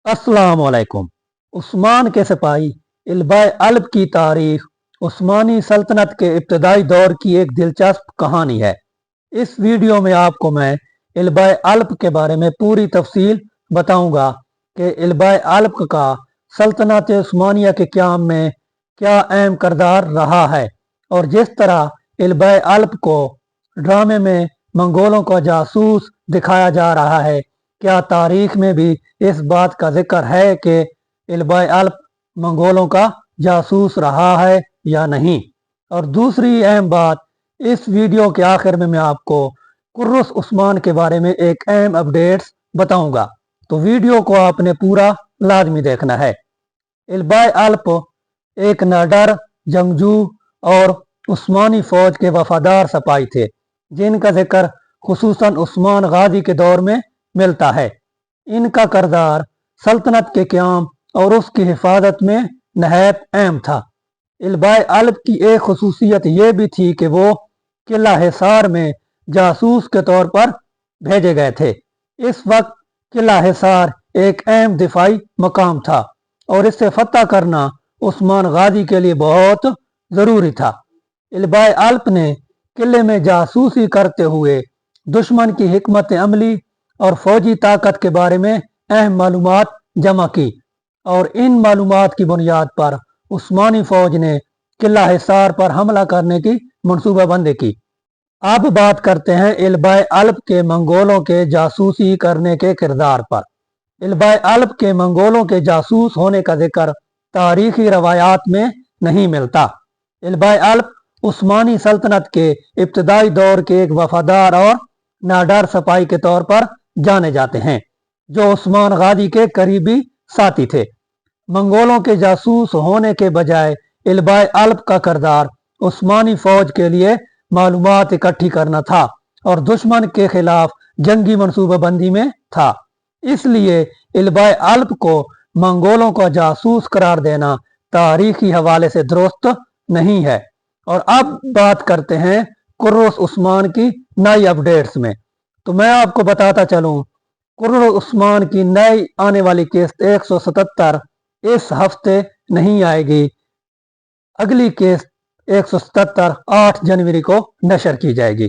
अस्सलाम वालेकुम। उस्मान के सिपाही इल्बाए अल्ब की तारीख उस्मानी सल्तनत के इब्तदाई दौर की एक दिलचस्प कहानी है। इस वीडियो में आपको मैं इल्बाए अल्ब के बारे में पूरी तफसील बताऊंगा कि इल्बाए अल्ब का सल्तनत उस्मानिया के क़याम में क्या अहम किरदार रहा है और जिस तरह इल्बाए अल्ब को ड्रामे में मंगोलों का जासूस दिखाया जा रहा है, क्या तारीख में भी इस बात का जिक्र है कि इल्बाए अल्ब मंगोलों का जासूस रहा है या नहीं। और दूसरी अहम बात, इस वीडियो के आखिर में मैं आपको कुर्रुस उस्मान के बारे में एक अहम अपडेट्स बताऊंगा, तो वीडियो को आपने पूरा लाजमी देखना है। इल्बाए अल्ब एक नाडर जंगजू और उस्मानी फौज के वफादार सिपाही थे, जिनका जिक्र खुसूसन उस्मान गाजी के दौर में मिलता है। इनका किरदार सल्तनत के क़याम और उसकी हिफाजत में नहायत अहम था। इल्बाए अल्ब की एक खसूसियत यह भी थी कि वो किला हिसार में जासूस के तौर पर भेजे गए थे। इस वक्त किला हिसार एक अहम दिफाई मकाम था और इससे फतह करना उस्मान गाजी के लिए बहुत ज़रूरी था। इल्बाए अल्ब ने किले में जासूसी करते हुए दुश्मन की हिकमत अमली और फौजी ताकत के बारे में अहम मालूमात जमा की और इन मालूमात की बुनियाद पर उस्मानी फौज ने किला हिसार पर हमला करने की मनसूबाबंदी की। अब बात करते हैं इल्बाए अल्ब के मंगोलों के जासूसी करने के किरदार पर। इल्बाए अल्ब के मंगोलों के जासूस होने का जिक्र तारीखी रवायात में नहीं मिलता। इल्बाए अल्ब उस्मानी सल्तनत के इब्तदाई दौर के एक वफादार और नाडर सिपाही के तौर पर जाने जाते हैं, जो उस्मान गाजी के करीबी साथी थे। मंगोलों के जासूस होने के बजाय इल्बाए अल्ब का किरदार उस्मानी फौज के लिए मालूमात इकट्ठी करना था और दुश्मन के खिलाफ जंगी मनसूबाबंदी में था। इसलिए इल्बाए अल्ब को मंगोलों का जासूस करार देना तारीखी हवाले से दुरुस्त नहीं है। और अब बात करते हैं कुर्रुस उस्मान की नई अपडेट्स में। तो मैं आपको बताता चलूं, कुर्रुस उस्मान की नई आने वाली किस्त 177 इस हफ्ते नहीं आएगी। अगली किस्त 177 8 जनवरी को नशर की जाएगी।